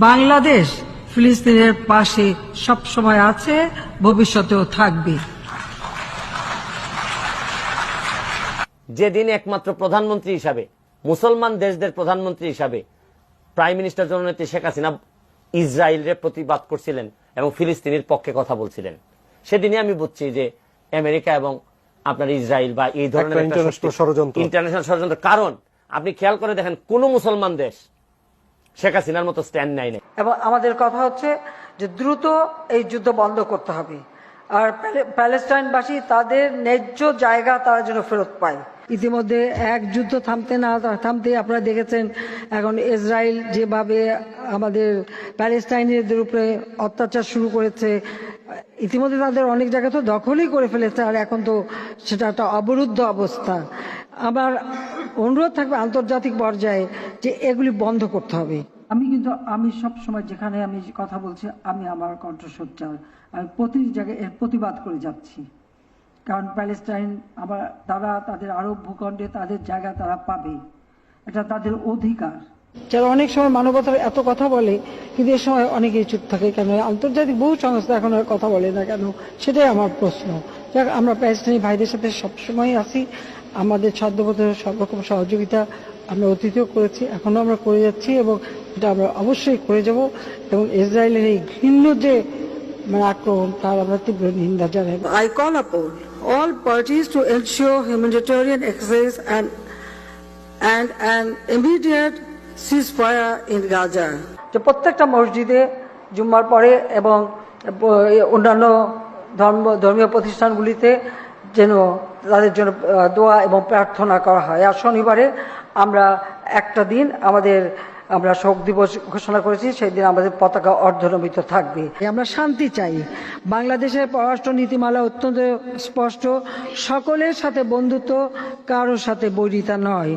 বাংলাদেশ ফিলিস্তিনের পাশে সবসময় আছে, ভবিষ্যতেও থাকবে। যেদিন একমাত্র প্রধানমন্ত্রী হিসাবে, মুসলমান দেশদের প্রধানমন্ত্রী হিসাবে প্রাইম মিনিস্টার জননেত্রী শেখ হাসিনা ইসরায়েলের প্রতিবাদ করছিলেন এবং ফিলিস্তিনের পক্ষে কথা বলছিলেন, সেদিনই আমি বুঝছি যে আমেরিকা এবং আপনার ইসরায়েল বা এই ধরনের ইন্টারন্যাশনাল ষড়যন্ত্র। কারণ আপনি খেয়াল করে দেখেন, কোন মুসলমান দেশ শেখ হাসিনার মতো স্ট্যান্ড নেয় না। এবং আমাদের কথা হচ্ছে যে দ্রুত এই যুদ্ধ বন্ধ করতে হবে, আর প্যালেস্টাইনবাসী তাদের ন্যায্য জায়গা তারা যেন ফেরত পায়। ইতিমধ্যে এক যুদ্ধ থামতে আপনারা দেখেছেন এখন ইসরায়েল যেভাবে আমাদের প্যালেস্টাইনিদের উপরে অত্যাচার শুরু করেছে। ইতিমধ্যে তাদের অনেক জায়গা তো দখলই করে ফেলেছে, আর এখন তো সেটা একটা অবরুদ্ধ অবস্থা। আমার অনুরোধ থাকবে আন্তর্জাতিক পর্যায়ে যে এগুলি বন্ধ করতে হবে। আমি সব সময় যেখানে আমি কথা বলছি, আমি আমার কণ্ঠস্বর আমি প্রতি জায়গায় এর প্রতিবাদ করে যাচ্ছি। কারণ প্যালেস্টাইন তারা তাদের আরব ভূখণ্ডে তাদের জায়গা তারা পাবে, এটা তাদের অধিকার। যারা অনেক সময় মানবতার এত কথা বলে, কিন্তু এ সময় অনেকেই চুপ থাকে কেন? আন্তর্জাতিক বহু সংস্থা এখন আর কথা বলে না কেন? সেটাই আমার প্রশ্ন। যাক, আমরা প্যালেস্টাইনি ভাইদের সাথে সবসময় আছি, আমাদের সাধ্যমতো সব রকম সহযোগিতা আমরা অতীতেও করেছি, এখনো আমরা করে যাচ্ছি, এবং এটা আমরা অবশ্যই করে যাব। এবং ইসরায়েলের এই ঘৃণ্য যে আক্রমণ, তার আমরা তীব্র নিন্দা জানাই। I call upon all parties to ensure humanitarian access and an immediate ceasefire in Gaza. যে প্রত্যেকটা মসজিদে জুম্মার পরে এবং অন্যান্য ধর্মীয় প্রতিষ্ঠানগুলিতে যেন তাদের জন্য দোয়া এবং প্রার্থনা করা হয়। আর শনিবারে আমরা একটা দিন আমরা শোক দিবস ঘোষণা করেছি, সেই দিন আমাদের পতাকা অর্ধনমিত থাকবে। আমরা শান্তি চাই। বাংলাদেশের পররাষ্ট্র নীতিমালা অত্যন্ত স্পষ্ট, সকলের সাথে বন্ধুত্ব, কারোর সাথে বৈরিতা নয়।